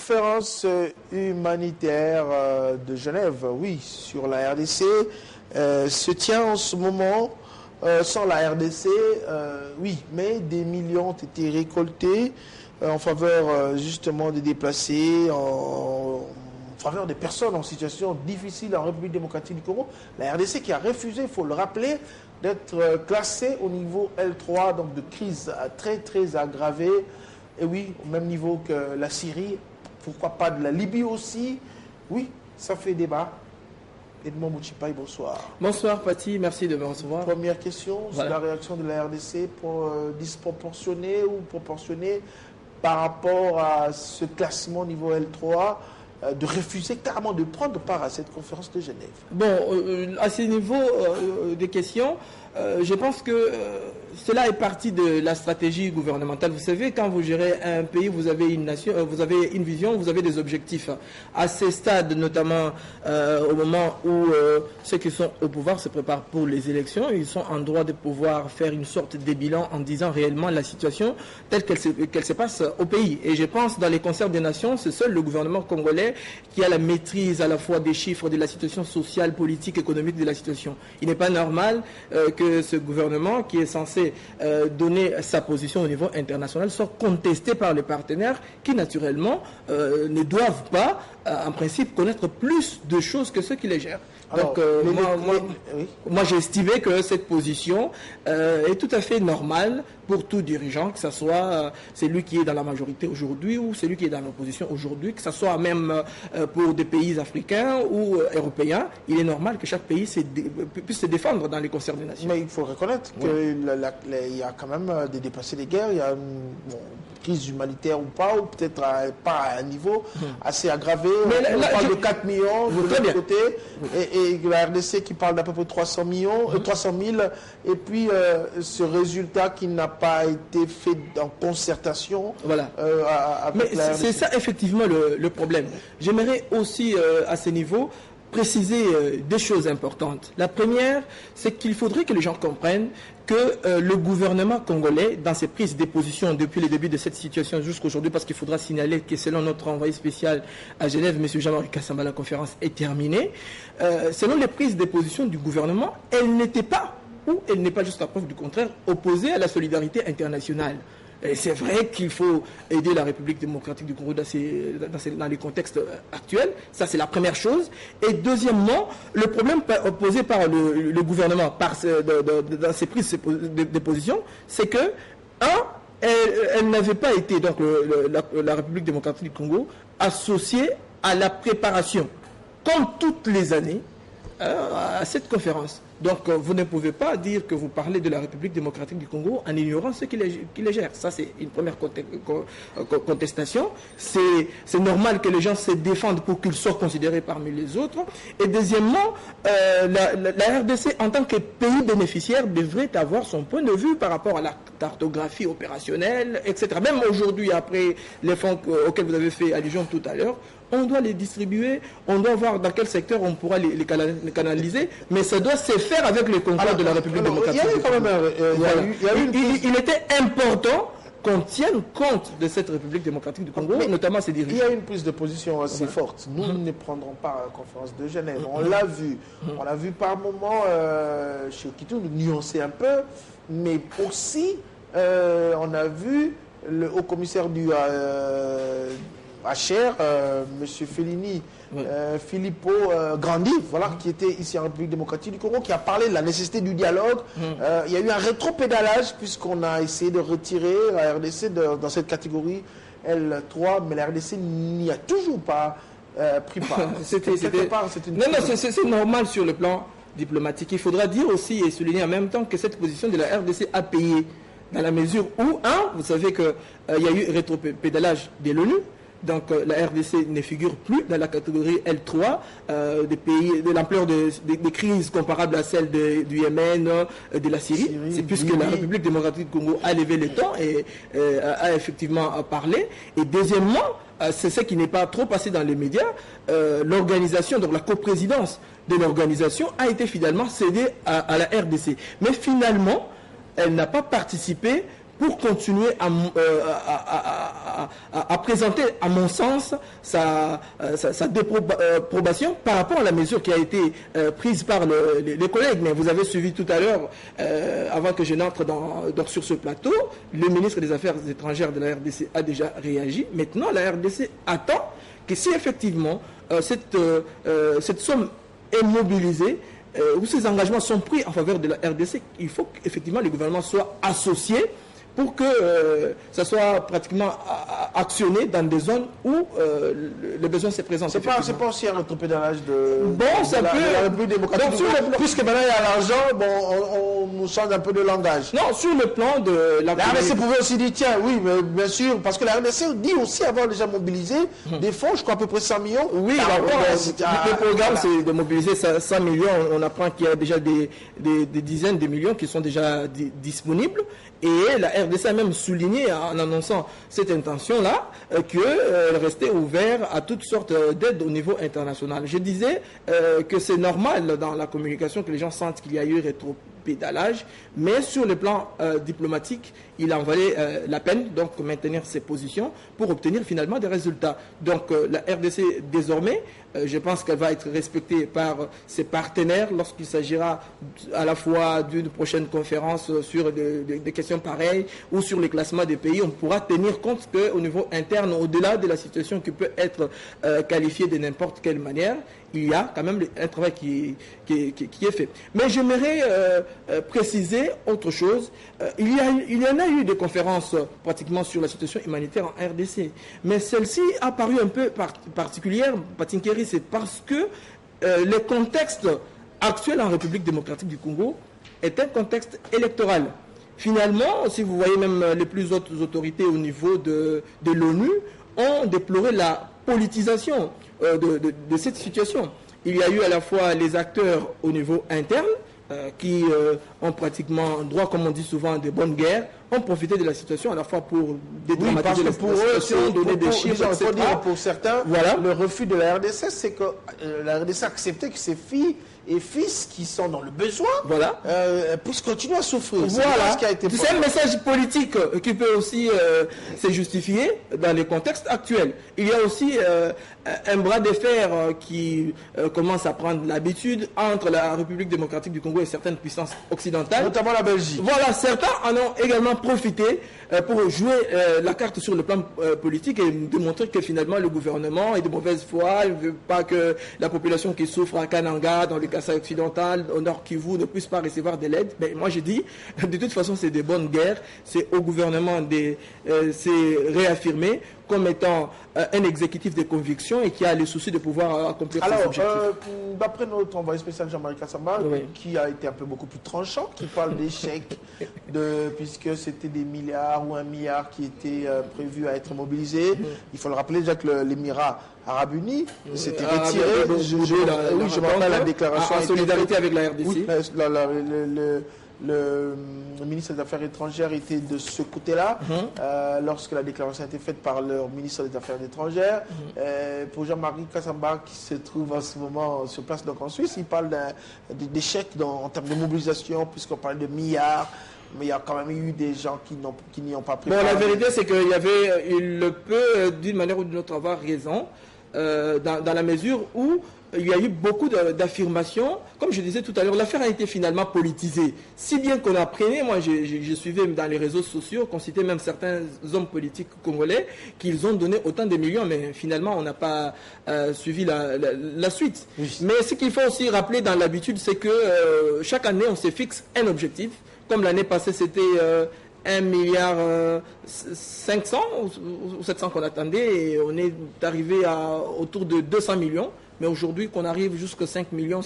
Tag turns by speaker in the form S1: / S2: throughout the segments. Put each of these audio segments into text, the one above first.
S1: conférence humanitaire de Genève, oui, sur la RDC, se tient en ce moment sans la RDC, oui, mais des millions ont été récoltés en faveur justement des déplacés, en faveur des personnes en situation difficile en République démocratique du Congo. La RDC qui a refusé, il faut le rappeler, d'être classée au niveau L3, donc de crise très très aggravée, et oui, au même niveau que la Syrie, pourquoi pas de la Libye aussi. Oui, ça fait débat. Edmond Mouchipaï, bonsoir.
S2: Bonsoir Paty, merci de me recevoir.
S1: Première question,
S2: voilà.
S1: C'est la réaction de la RDC disproportionnée ou proportionnée par rapport à ce classement au niveau L3, de refuser carrément de prendre part à cette conférence de Genève?
S2: Bon, à ce niveau des questions, je pense que cela est partie de la stratégie gouvernementale. Vous savez, quand vous gérez un pays, vous avez une nation, vous avez une vision, vous avez des objectifs. À ces stades, notamment au moment où ceux qui sont au pouvoir se préparent pour les élections, ils sont en droit de pouvoir faire une sorte de bilan en disant réellement la situation telle qu'elle se passe au pays. Et je pense, dans les concerts des nations, c'est seul le gouvernement congolais qui a la maîtrise à la fois des chiffres, de la situation sociale, politique, économique de la situation. Il n'est pas normal que ce gouvernement, qui est censé donner sa position au niveau international, soit contesté par les partenaires qui, naturellement, ne doivent pas, en principe, connaître plus de choses que ceux qui les gèrent.
S1: Alors,
S2: donc, moi j'ai estimé que cette position est tout à fait normale pour tout dirigeant, que ce soit celui qui est dans la majorité aujourd'hui ou celui qui est dans l'opposition aujourd'hui, que ce soit même pour des pays africains ou européens. Il est normal que chaque pays puisse se défendre dans les concerts des nations.
S1: Mais il faut reconnaître qu'il y a quand même des déplacés des guerres, il y a une crise humanitaire ou pas, ou peut-être pas à un niveau assez aggravé. On parle de 4 millions de l'autre côté, et la RDC qui parle d'à peu près 300 000, et puis ce résultat qui n'a pas été fait en concertation.
S2: Voilà.
S1: Avec la RDC.
S2: C'est ça effectivement le problème. J'aimerais aussi à ce niveau préciser des choses importantes. La première, c'est qu'il faudrait que les gens comprennent que le gouvernement congolais, dans ses prises de position depuis le début de cette situation jusqu'à aujourd'hui, parce qu'il faudra signaler que selon notre envoyé spécial à Genève, M. Jean-Marie Kassamba, la conférence est terminée, selon les prises de position du gouvernement, elle n'était pas, ou elle n'est pas jusqu'à preuve du contraire, opposée à la solidarité internationale. C'est vrai qu'il faut aider la République démocratique du Congo dans les contextes actuels. Ça, c'est la première chose. Et deuxièmement, le problème posé par le gouvernement dans ses prises de position, c'est que, elle n'avait pas été, donc la République démocratique du Congo, associée à la préparation, comme toutes les années, à cette conférence. Donc, vous ne pouvez pas dire que vous parlez de la République démocratique du Congo en ignorant ceux qui les gèrent. Ça, c'est une première contestation. C'est normal que les gens se défendent pour qu'ils soient considérés parmi les autres. Et deuxièmement, la RDC, en tant que pays bénéficiaire, devrait avoir son point de vue par rapport à la cartographie opérationnelle, etc. Même aujourd'hui, après les fonds auxquels vous avez fait allusion tout à l'heure, on doit les distribuer, on doit voir dans quel secteur on pourra les canaliser, mais ça doit se faire avec le concours de la République démocratique. Il était important qu'on tienne compte de cette République démocratique du Congo, notamment ses dirigeants.
S1: Il y a une prise de position assez forte. Nous ne prendrons pas à la conférence de Genève. On l'a vu. On l'a vu par moments chez Kitou, nous nuancer un peu, mais aussi on a vu le haut commissaire du HR, M. Fellini, Filippo Grandi, voilà, qui était ici en République démocratique du Congo, qui a parlé de la nécessité du dialogue. Il y a eu un rétropédalage puisqu'on a essayé de retirer la RDC dans cette catégorie L3, mais la RDC n'y a toujours pas pris part.
S2: C'est normal sur le plan diplomatique. Il faudra dire aussi et souligner en même temps que cette position de la RDC a payé, dans la mesure où, vous savez qu'il y a eu rétropédalage de l'ONU. Donc la RDC ne figure plus dans la catégorie L3 des pays de l'ampleur des crises comparables à celles du Yémen, de la Syrie. C'est puisque la République démocratique du Congo a levé le temps et a effectivement parlé. Et deuxièmement, c'est ce qui n'est pas trop passé dans les médias, l'organisation, donc la coprésidence de l'organisation a été finalement cédée à la RDC. Mais finalement, elle n'a pas participé pour continuer a présenté, à mon sens, sa déprobation par rapport à la mesure qui a été prise par les collègues. Mais vous avez suivi tout à l'heure, avant que je n'entre sur ce plateau, le ministre des Affaires étrangères de la RDC a déjà réagi. Maintenant, la RDC attend que si effectivement cette somme est mobilisée, où ces engagements sont pris en faveur de la RDC, il faut qu'effectivement le gouvernement soit associé pour que ça soit pratiquement actionné dans des zones où le besoin se présente.
S1: C'est pas aussi un rétropédalage de la République démocratique. Puisque maintenant il y a l'argent, bon, on nous change un peu de langage.
S2: Non, sur le plan de
S1: la RDC pouvait aussi dire, tiens, oui, mais bien sûr, parce que la RDC dit aussi avoir déjà mobilisé des fonds, je crois à peu près 100 millions.
S2: Oui, le programme, c'est de mobiliser 100 millions. On apprend qu'il y a déjà des dizaines de millions qui sont déjà disponibles. Et la RDC a même souligné, en annonçant cette intention-là, qu'elle restait ouverte à toutes sortes d'aides au niveau international. Je disais que c'est normal dans la communication que les gens sentent qu'il y a eu rétropédalage, mais sur le plan diplomatique, il en valait la peine donc maintenir ses positions pour obtenir finalement des résultats. Donc la RDC désormais, je pense qu'elle va être respectée par ses partenaires lorsqu'il s'agira à la fois d'une prochaine conférence sur des questions pareilles ou sur les classements des pays. On pourra tenir compte qu'au niveau interne, au-delà de la situation qui peut être qualifiée de n'importe quelle manière, il y a quand même un travail qui est fait. Mais j'aimerais préciser autre chose. Il y en a eu des conférences pratiquement sur la situation humanitaire en RDC. Mais celle-ci a paru un peu particulière, Patinkeri, c'est parce que le contexte actuel en République démocratique du Congo est un contexte électoral. Finalement, si vous voyez même les plus hautes autorités au niveau de l'ONU ont déploré la politisation de cette situation. Il y a eu à la fois les acteurs au niveau interne qui ont pratiquement droit, comme on dit souvent, de bonnes guerres, ont profité de la situation à la fois pour dédramatiser la situation, donner des chiffres, etc.
S1: Pour certains, voilà. Le refus de la RDC, c'est que la RDC a accepté que ses filles et fils qui sont dans le besoin puissent continuer à souffrir.
S2: Voilà. C'est un message politique qui peut aussi se justifier dans les contextes actuels. Il y a aussi un bras de fer qui commence à prendre l'habitude entre la République démocratique du Congo et certaines puissances occidentales.
S1: Notamment la Belgique.
S2: Voilà, certains en ont également profité pour jouer la carte sur le plan politique et démontrer que finalement le gouvernement est de mauvaise foi, il ne veut pas que la population qui souffre à Kananga, dans le Kasaï occidental, au Nord Kivu, ne puisse pas recevoir de l'aide. Mais moi je dis, de toute façon c'est des bonnes guerres, c'est au gouvernement de se réaffirmer comme étant un exécutif de conviction et qui a le souci de pouvoir accomplir ses objectifs.
S1: D'après notre envoyé spécial Jean-Marie Kassamba, qui a été un peu beaucoup plus tranchant, qui parle d'échec, puisque c'était des milliards ou 1 milliard qui était prévu à être mobilisé. Il faut le rappeler déjà que l'Émirat Arabe Uni s'était retiré.
S2: Je me rappelle la déclaration en solidarité avec la RDC.
S1: Oui, le ministre des Affaires étrangères était de ce côté-là, lorsque la déclaration a été faite par le ministre des Affaires étrangères. Pour Jean-Marie Kassamba, qui se trouve en ce moment sur place donc en Suisse, il parle d'échec en termes de mobilisation, puisqu'on parle de milliards. Mais il y a quand même eu des gens qui n'y ont pas pris part.
S2: Bon, la vérité, c'est qu'il peut, d'une manière ou d'une autre, avoir raison, dans la mesure où il y a eu beaucoup d'affirmations. Comme je disais tout à l'heure, l'affaire a été finalement politisée. Si bien qu'on apprenait, moi je suivais dans les réseaux sociaux, qu'on citait même certains hommes politiques congolais, qu'ils ont donné autant de millions, mais finalement on n'a pas suivi la suite. Oui. Mais ce qu'il faut aussi rappeler dans l'habitude, c'est que chaque année on se fixe un objectif. Comme l'année passée c'était 1,5 milliard ou 700 qu'on attendait, et on est arrivé autour de 200 millions. Mais aujourd'hui, qu'on arrive jusqu'à 5 millions,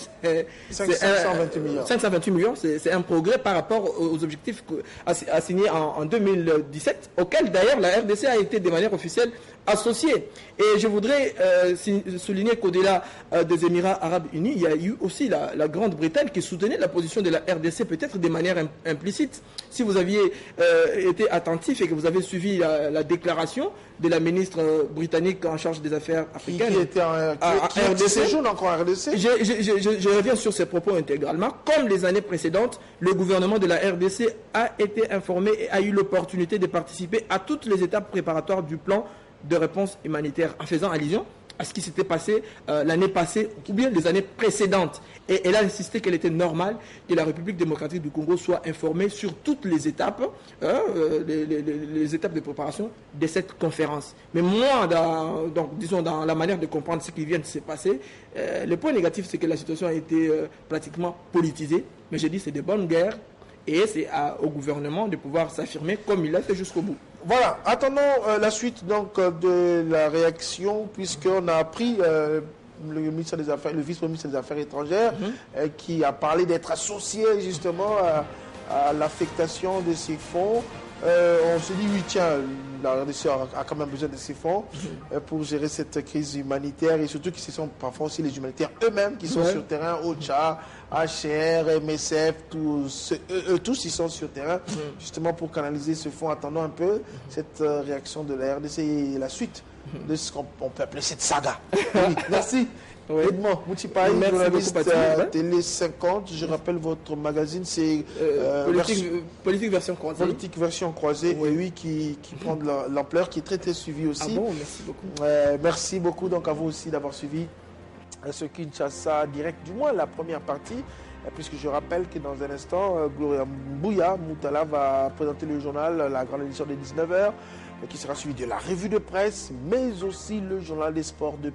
S1: 528 millions.
S2: 528 millions, c'est un progrès par rapport aux objectifs assignés en 2017, auxquels d'ailleurs la RDC a été de manière officielle associée. Et je voudrais souligner qu'au-delà des Émirats Arabes Unis, il y a eu aussi la Grande-Bretagne qui soutenait la position de la RDC, peut-être de manière implicite. Si vous aviez été attentif et que vous avez suivi la déclaration de la ministre britannique en charge des affaires africaines,
S1: qui était De séjour encore en RDC.
S2: Je reviens sur ces propos intégralement. Comme les années précédentes, le gouvernement de la RDC a été informé et a eu l'opportunité de participer à toutes les étapes préparatoires du plan de réponse humanitaire, en faisant allusion à ce qui s'était passé l'année passée ou bien les années précédentes. Et elle a insisté qu'elle était normale que la République démocratique du Congo soit informée sur toutes les étapes, les étapes de préparation de cette conférence. Mais moi, dans la manière de comprendre ce qui vient de se passer, le point négatif, c'est que la situation a été pratiquement politisée. Mais j'ai dit c'est de bonnes guerres et c'est au gouvernement de pouvoir s'affirmer comme il l'a fait jusqu'au bout.
S1: Voilà, attendons la suite donc de la réaction, puisqu'on a appris le ministre des Affaires, le vice-ministre des Affaires étrangères, qui a parlé d'être associé justement à l'affectation de ces fonds. On se dit oui, tiens, la RDC a quand même besoin de ces fonds pour gérer cette crise humanitaire, et surtout que ce sont parfois aussi les humanitaires eux-mêmes qui sont sur terrain, OCHA, HCR, MSF, tous ils sont sur terrain justement pour canaliser ce fonds. Attendons un peu cette réaction de la RDC et la suite de ce qu'on peut appeler cette saga. Oui, merci. Edmond Moutipaï, journaliste Télé 50. Je rappelle votre magazine, c'est
S2: Politique version croisée.
S1: Politique version croisée, oui, qui prend de l'ampleur, qui est très très suivi aussi.
S2: Ah bon, merci beaucoup.
S1: Merci beaucoup donc à vous aussi d'avoir suivi ce Kinshasa direct, du moins la première partie, puisque je rappelle que dans un instant, Gloria Mbouya Moutala va présenter le journal, la grande édition de 19h, qui sera suivi de la revue de presse, mais aussi le journal des sports de